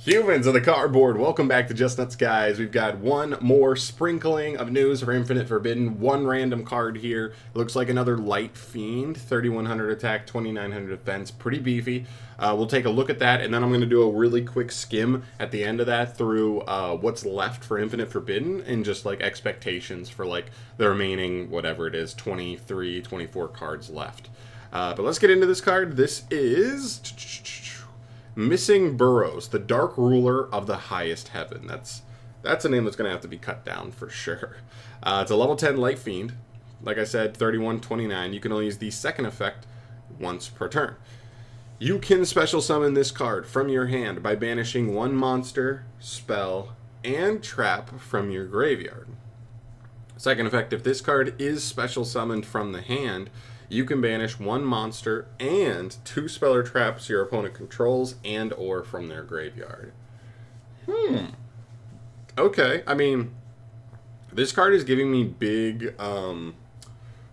Humans of the cardboard, welcome back to Just Nuts, guys. We've got one more sprinkling of news for Infinite Forbidden. One random card here. It looks like another Light Fiend, 3100 attack, 2900 defense, pretty beefy. We'll take a look at that, and then I'm going to do a really quick skim at the end of that through what's left for Infinite Forbidden and just like expectations for like the remaining, whatever it is, 23, 24 cards left. But let's get into this card. This is Missing Burrows, the Dark Ruler of the Highest Heaven. That's a name that's going to have to be cut down for sure. It's a level 10 Light Fiend. Like I said, 3129. You can only use the second effect once per turn. You can special summon this card from your hand by banishing one monster, spell, and trap from your graveyard. Second effect, if this card is special summoned from the hand, you can banish one monster and two spell or traps your opponent controls and or from their graveyard. Okay, I mean, this card is giving me big,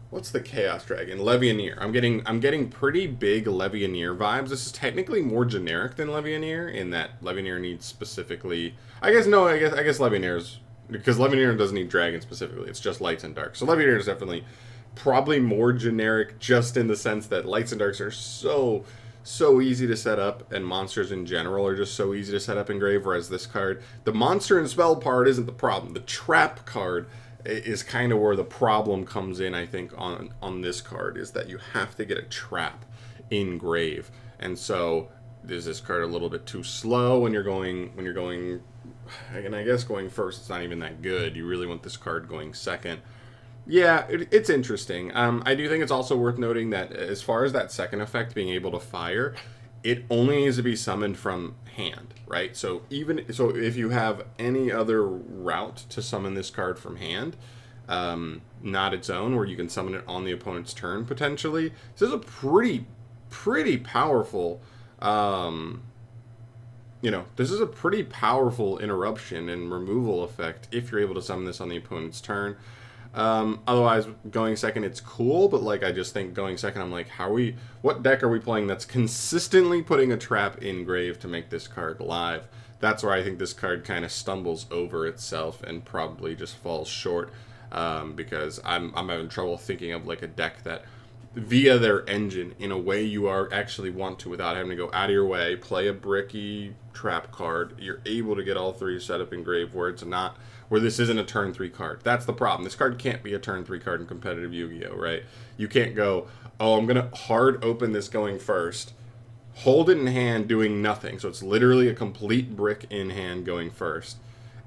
what's the Chaos Dragon? Levianeer. I'm getting pretty big Levianeer vibes. This is technically more generic than Levianeer in that Levianeer needs specifically, I guess Levianeer's, because Levianeer doesn't need dragon specifically, it's just lights and darks. So Levianeer is definitely probably more generic, just in the sense that lights and darks are so easy to set up, and monsters in general are just so easy to set up in grave, whereas this card, the monster and spell part isn't the problem. The trap card is kind of where the problem comes in, I think, on this card, is that you have to get a trap in grave. And so is this card a little bit too slow when you're going, and I guess going first it's not even that good. You really want this card going second. Yeah, it's interesting. I do think it's also worth noting that as far as that second effect being able to fire, it only needs to be summoned from hand, right? So if you have any other route to summon this card from hand, not its own, where you can summon it on the opponent's turn potentially, this is a pretty powerful, this is a pretty powerful interruption and removal effect if you're able to summon this on the opponent's turn. Otherwise, going second, it's cool, but like I just think going second, I'm like, what deck are we playing that's consistently putting a trap in grave to make this card live? That's where I think this card kind of stumbles over itself and probably just falls short, because I'm having trouble thinking of like a deck that, via their engine, in a way you are actually want to, without having to go out of your way, play a bricky trap card, you're able to get all three set up in grave where this isn't a turn 3 card. That's the problem. This card can't be a turn 3 card in competitive Yu-Gi-Oh, right? You can't go, oh, I'm going to hard open this going first, hold it in hand doing nothing. So it's literally a complete brick in hand going first.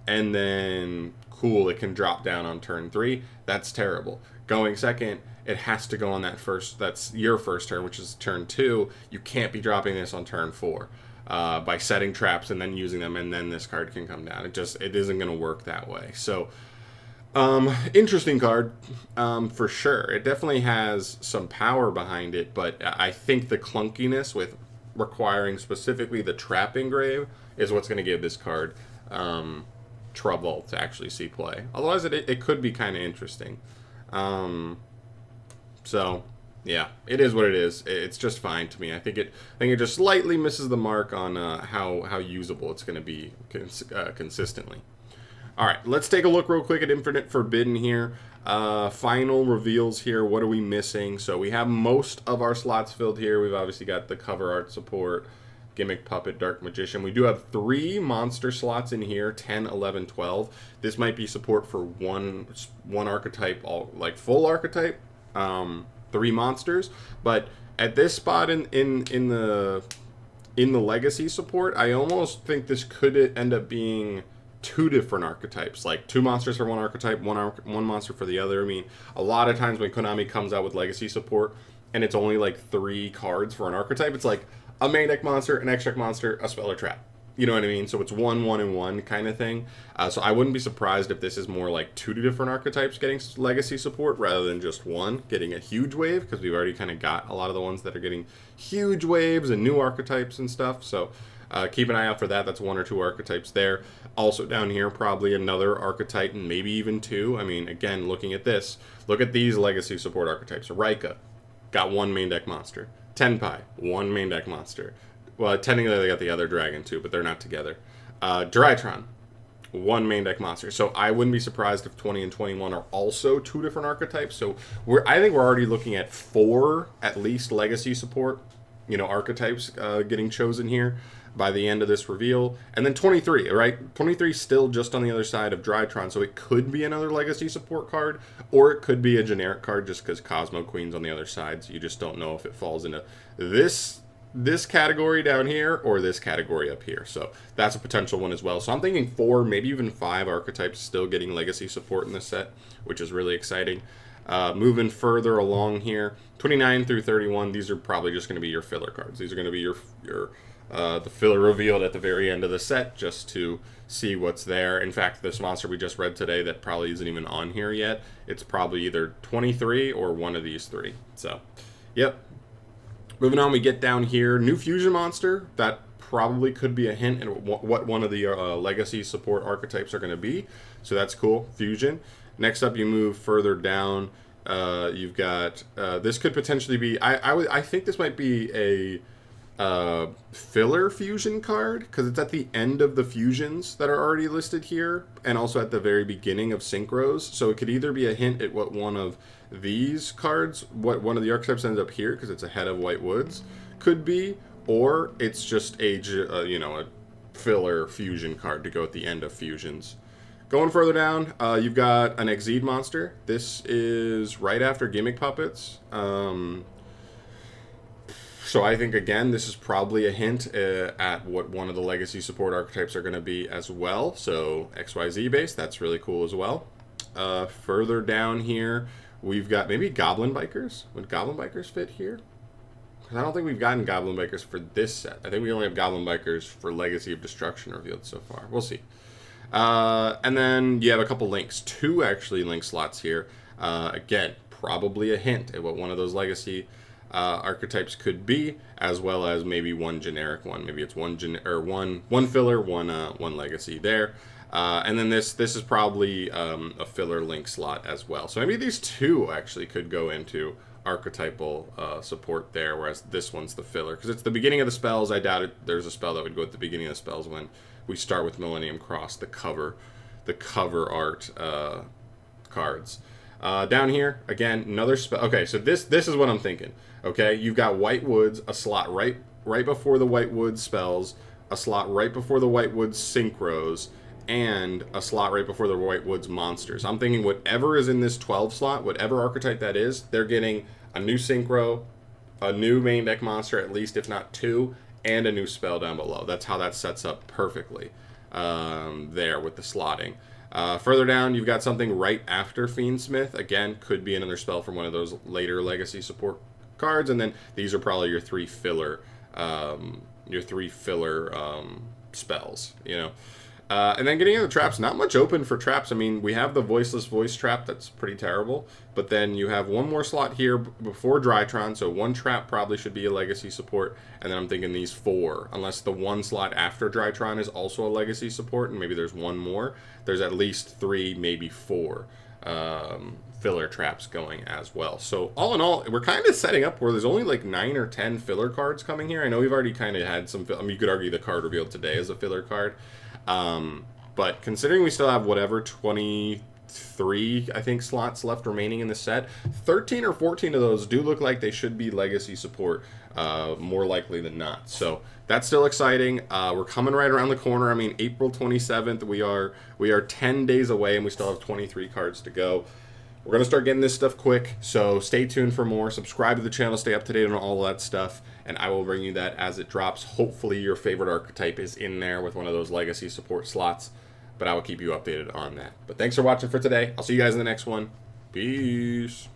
And then, cool, it can drop down on turn 3. That's terrible. Going second, it has to go on that's your first turn, which is turn 2. You can't be dropping this on turn 4. By setting traps and then using them, and then this card can come down. It isn't going to work that way. So, interesting card, for sure. It definitely has some power behind it, but I think the clunkiness with requiring specifically the trap engrave is what's going to give this card trouble to actually see play. Otherwise, it could be kind of interesting. So, yeah, it is what it is. It's just fine to me. I think it just slightly misses the mark on how usable it's going to be consistently. All right, let's take a look real quick at Infinite Forbidden here. Final reveals here. What are we missing? So we have most of our slots filled here. We've obviously got the cover art support, Gimmick Puppet, Dark Magician. We do have 3 monster slots in here, 10, 11, 12. This might be support for one archetype, like full archetype. 3 monsters, but at this spot in the legacy support, I almost think this could end up being 2 different archetypes, like 2 monsters for one archetype, one monster for the other. I mean, a lot of times when Konami comes out with legacy support and it's only like 3 cards for an archetype, it's like a main deck monster, an extra monster, a spell or trap. You know what I mean? So it's 1, 1, and 1 kind of thing. So I wouldn't be surprised if this is more like 2 different archetypes getting legacy support rather than just 1 getting a huge wave, because we've already kind of got a lot of the ones that are getting huge waves and new archetypes and stuff. So keep an eye out for that. That's 1 or 2 archetypes there. Also down here, probably another archetype, and maybe even 2. I mean, again, looking at this, look at these legacy support archetypes. Raika got 1 main deck monster. Tenpai, 1 main deck monster. Well, technically they got the other dragon too, but they're not together. Drytron, one main deck monster. So I wouldn't be surprised if 20 and 21 are also two different archetypes. So I think we're already looking at 4 at least legacy support, archetypes getting chosen here by the end of this reveal. And then 23, right? 23 still just on the other side of Drytron, so it could be another legacy support card, or it could be a generic card just because Cosmo Queen's on the other side, so you just don't know if it falls into this category down here or this category up here. So that's a potential one as well. So I'm thinking 4, maybe even 5 archetypes still getting legacy support in this set, which is really exciting. Moving further along here, 29 through 31, these are probably just going to be your filler cards. These are going to be your the filler revealed at the very end of the set just to see what's there. In fact, this monster we just read today that probably isn't even on here yet, it's probably either 23 or one of these 3. So, yep. Moving on, we get down here, new fusion monster. That probably could be a hint at what one of the legacy support archetypes are going to be. So that's cool, fusion. Next up, you move further down. You've got this could potentially be. I think this might be a filler fusion card because it's at the end of the fusions that are already listed here, and also at the very beginning of synchros. So it could either be a hint at what one of these cards, what one of the archetypes ends up here because it's ahead of White Woods, could be, or it's just a filler fusion card to go at the end of fusions. Going further down, you've got an Exceed monster. This is right after Gimmick Puppets. So I think, again, this is probably a hint at what one of the legacy support archetypes are going to be as well. So XYZ based, that's really cool as well. Further down here, we've got maybe Goblin Bikers. Would Goblin Bikers fit here? Because I don't think we've gotten Goblin Bikers for this set. I think we only have Goblin Bikers for Legacy of Destruction revealed so far. We'll see. And then you have a couple links. 2 actually link slots here. Again, probably a hint at what one of those legacy archetypes could be, as well as maybe one generic one. Maybe it's one filler, one legacy there. And then this is probably a filler link slot as well. So maybe these 2 actually could go into archetypal support there, whereas this one's the filler. Because it's the beginning of the spells. I doubt there's a spell that would go at the beginning of the spells when we start with Millennium Cross, the cover art cards. Down here, again, another spell. Okay, so this is what I'm thinking. Okay, you've got White Woods, a slot right before the White Woods spells, a slot right before the White Woods synchros, and a slot right before the White Woods monsters. I'm thinking whatever is in this 12 slot, whatever archetype that is, they're getting a new synchro, a new main deck monster, at least if not 2, and a new spell down below. That's how that sets up perfectly there with the slotting. Further down, you've got something right after Fiendsmith. Again, could be another spell from one of those later legacy support cards. And then these are probably your 3 filler, spells, And then getting into the traps, not much open for traps. I mean, we have the Voiceless Voice trap, that's pretty terrible. But then you have one more slot here before Drytron, so 1 trap probably should be a legacy support. And then I'm thinking these 4, unless the 1 slot after Drytron is also a legacy support, and maybe there's 1 more. There's at least 3, maybe 4 filler traps going as well. So all in all, we're kind of setting up where there's only like 9 or 10 filler cards coming here. I know we've already kind of had some, you could argue the card revealed today is a filler card. But considering we still have whatever 23 I think slots left remaining in the set, 13 or 14 of those do look like they should be legacy support, more likely than not. So that's still exciting. We're coming right around the corner. I mean, April 27th, we are 10 days away and we still have 23 cards to go. We're going to start getting this stuff quick, so stay tuned for more. Subscribe to the channel, stay up to date on all of that stuff, and I will bring you that as it drops. Hopefully your favorite archetype is in there with one of those legacy support slots, but I will keep you updated on that. But thanks for watching for today. I'll see you guys in the next one. Peace.